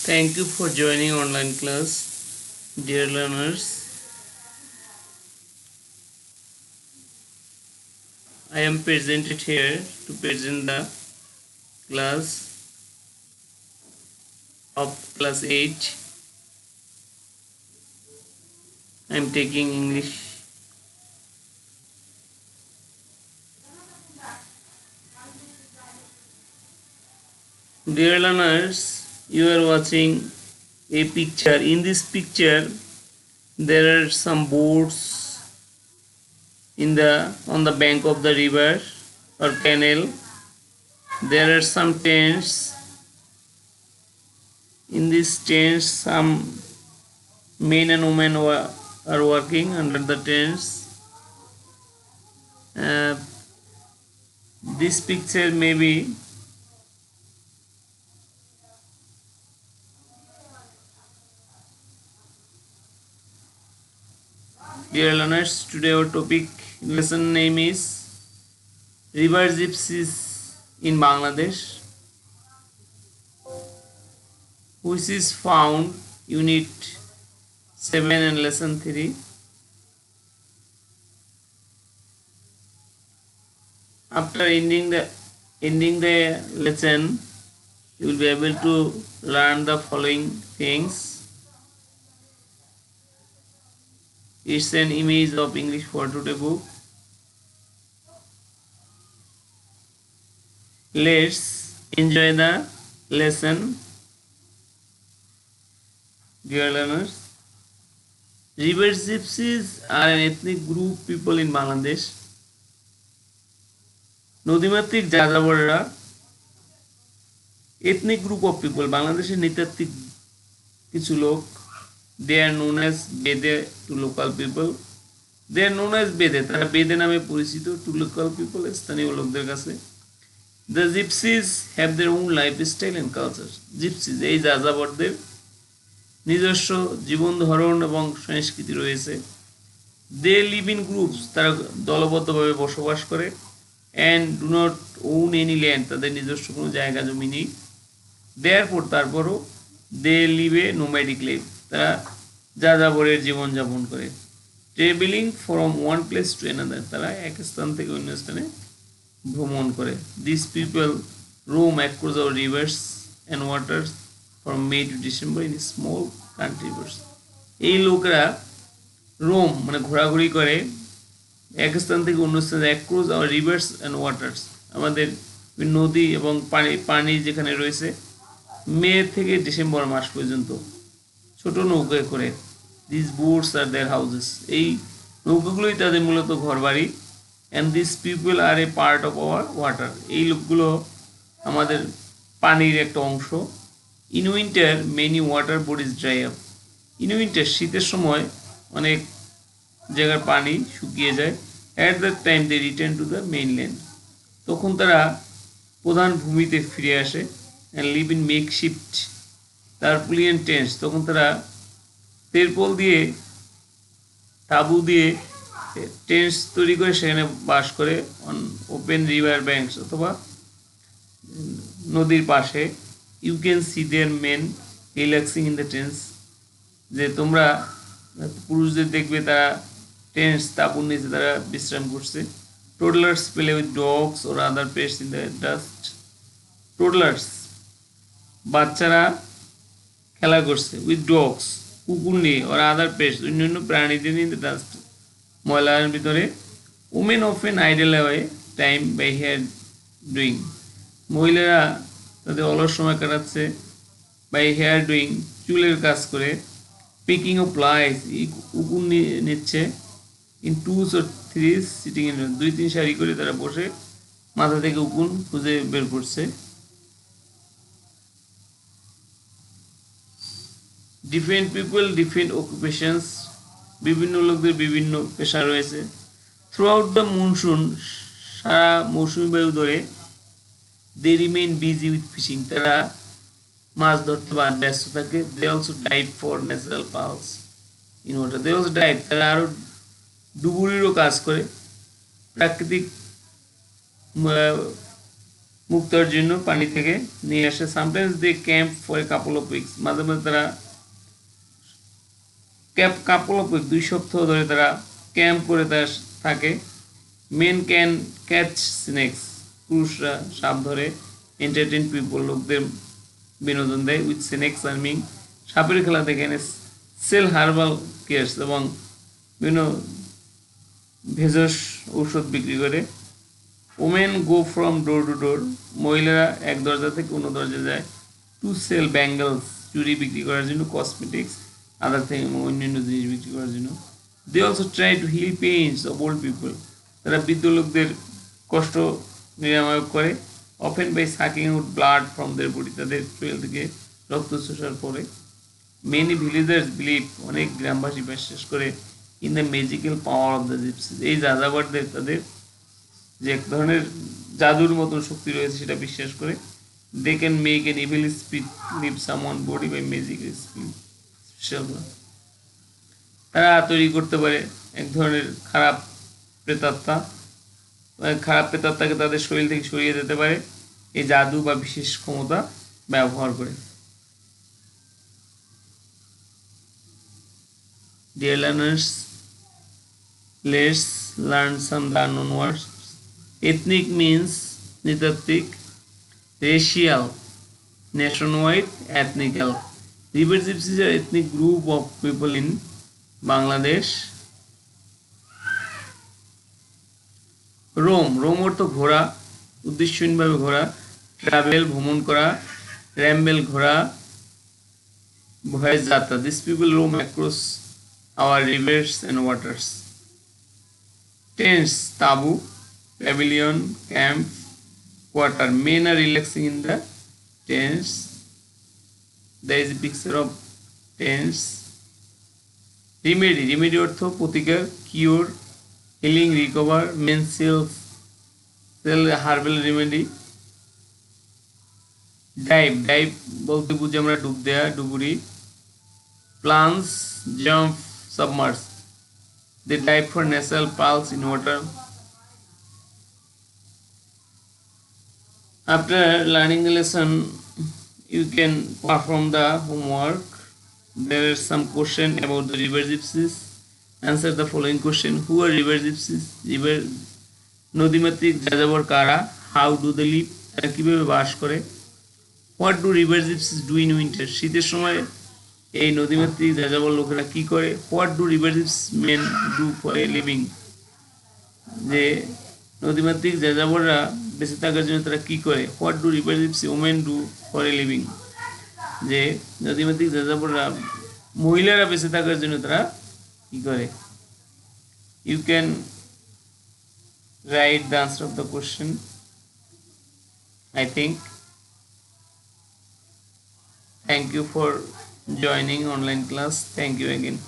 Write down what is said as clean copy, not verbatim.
Thank you for joining online class, dear learners. I am presented here to present the class of class 8. I am taking English. Dear learners, you are watching a picture. In this picture, there are some boats on the bank of the river or canal. There are some tents. In this tents, some men and women are working under the tents. Uh, this picture may be dear learners, today our topic lesson name is River Gypsies in Bangladesh, which is found unit 7 and lesson 3. After ending the lesson, you will be able to learn the following things. It's an image of English for Today book. Let's enjoy the lesson, dear learners. River Gypsies are an ethnic group people in Bangladesh. নদীমাতৃক যাযাবররা ethnic group of people বাংলাদেশের নৃতাত্ত্বিক কিছু লোক. they are known as Bede to local people. they are known as Bede, তারা বেদে নামে পরিচিত to local people, স্থানীয় লোকদের কাছে. the gypsies have their own lifestyle and culture. gypsies এই যাযাবরদের নিজস্ব জীবন ধরন এবং সংস্কৃতি রয়েছে. they live in groups, তারা দলবদ্ধভাবে বসবাস করে. and do not own any land, তাদের নিজস্ব কোনো জায়গা জমি নেই. therefore তারপরও they live a nomadic life, তারা যাযাবরের জীবন যাপন করে. traveling from one place to another, তারা এক স্থান থেকে অন্য স্থানে ভ্রমণ করে. these people roam across our rivers and waters from May to December in small country boats. এই লোকরা রোম মানে ঘোরাঘুরি করে এক স্থান থেকে অন্য স্থানে across our rivers and waters, আমাদের নদী এবং পানি যেখানে রয়েছে, মে থেকে ডিসেম্বর মাস পর্যন্ত ছোট নৌকায় করে. This boats are their houses, এই নৌকাগুলোই তাদের মূলত ঘরবাড়ি. And this people are a part of our water, এই লোকগুলো আমাদের পানির একটা অংশ. In winter many water bodies dry up, in winter শীতের সময় অনেক জায়গার পানি শুকিয়ে যায়. At that time they return to the mainland, তখন তারা প্রধান ভূমিতে ফিরে আসে. And live in makeshift tarpaulin tents, তখন তারা তেরপল দিয়ে তাঁবু দিয়ে টেন্টস তৈরি করে সেখানে বাস করে. অন ওপেন রিভার ব্যাঙ্কস, অথবা নদীর পাশে. You can see there men relaxing in the tents, যে তোমরা পুরুষদের দেখবে তারা টেন্টস তাঁবুর নিচে তারা বিশ্রাম করছে. Toddlers play with dogs or other পেস্ট ইন দ্য ডাস্ট, টোডলার্স বাচ্চারা খেলা করছে উইথ ডগস কুকুর নিয়ে, ওর আদার পেস্ট অন্যান্য প্রাণীদের নিয়ে ডাস্ট ময়লার ভিতরে. Women often idle away time by hair doing, মহিলারা তাদের অলস সময় কাটাচ্ছে বাই হেয়ার ডুইং চুলের কাজ করে. পিকিং অফ ফ্লাইস, উকুন নিচ্ছে. ইন টুস অর থ্রিজ সিটিং ইন, 2-3 সারি করে তারা বসে মাথা থেকে উকুন খুঁজে বের করছে. ডিফারেন্ট পিপল ডিফারেন্ট অকুপেশনস, বিভিন্ন লোকদের বিভিন্ন পেশা রয়েছে. থ্রু আউট দ্য মনসুন, সারা মৌসুমি বায়ু ধরে. They remain busy with fishing, তারা মাছ ধরতে ব্যস্ত থাকে. They also dive for natural pearls in water, they also dive, তারা আরও ডুবুরিরও কাজ করে প্রাকৃতিক মুক্তার জন্য পানি থেকে নিয়ে আসে। Sometimes they camp for a couple of weeks, মাঝে মাঝে তারা কাপল অফ উইক 2 সপ্তাহ ধরে তারা ক্যাম্প করে থাকে। মেন ক্যান ক্যাচ স্নেক্স, পুরুষরা সাপ ধরে। এন্টারটেইন পিপল, লোকদের বিনোদন দেয়। উইথ স্নেক্স আর্মিং, সাপের খেলা দেখেন। সেল হার্বাল কেয়ার্স, এবং বিভিন্ন ভেষজ ঔষধ বিক্রি করে। Women go from door to door, মহিলারা এক দরজা থেকে অন্য দরজা যায়। টু সেল ব্যাঙ্গলস, চুরি বিক্রি করার জন্য। কসমেটিক্স, আদার থিং, অন্যান্য জিনিস বিক্রি করার জন্য। They also try to heal pains of old people, তারা বৃদ্ধ লোকদের কষ্ট নিরাময় করে। Often by sucking out blood from their body, তাদের শরীর থেকে রক্ত চোষার পরে। মেনি ভিলেজার্স বিলিভ, অনেক গ্রামবাসী বিশ্বাস করে। In the magical power of the gypsies, এই যাযাবরদের তাদের যে এক ধরনের জাদুর মতন শক্তি রয়েছে সেটা বিশ্বাস করে। They can make an evil spirit leave someone body by magic special, তারা তৈরি করতে পারে এক ধরনের খারাপ প্রেতাত্মা, খারাপ প্রেতাত্মাকে তাদের শরীর থেকে সরিয়ে দিতে পারে এই জাদু বা বিশেষ ক্ষমতা ব্যবহার করে। Dear learners, let's learn some unknown words. Ethnic means nitatik, racial, nationwide, ethnical. River gypsies are ethnic group of people in Bangladesh. Roam, roam অর্থ ঘোরা, উদ্দেশ্যহীনভাবে ঘোরা। ট্রাভেল, ভ্রমণ করা। র্যাম্বেল, ঘোরা, ভয়েস যাত্রা। This people roam across our rivers and waters. Tents, তাবু। Pavilion, camp. Quarter, men are relaxing in the tents. There is a picture of tents. Remedy, remedy অর্থ প্রতিকার, cure, healing, recover. Medicinal sell, herbal remedy. Dive, dive বলতে বুঝি আমরা ডুব দেয়া, ডুবুরি। Plunge, jump, submerge. They dive for natural pearls in water. After learning the lesson, you can perform the homework. There are some question about the river gypsies. Answer the following question. Who are river gypsies? River নদীমাতৃক যাযাবর কারা? How do they live? তারা কিভাবে বাস করে? What do river gypsies do in winter? শীতের সময় এই নদীমাতৃক যাযাবর লোকেরা কি করে? What do river gypsies men do for a living? যে নদীমাতৃক যাযাবররা বেঁচে থাকার জন্য তারা কি করে? What do river gypsy women do for a living? যে নদীমাতৃক যাযাবররা মহিলারা বেঁচে থাকার জন্য তারা কি করে? You can write the answer of the question, I think. Thank you for joining online class. Thank you again.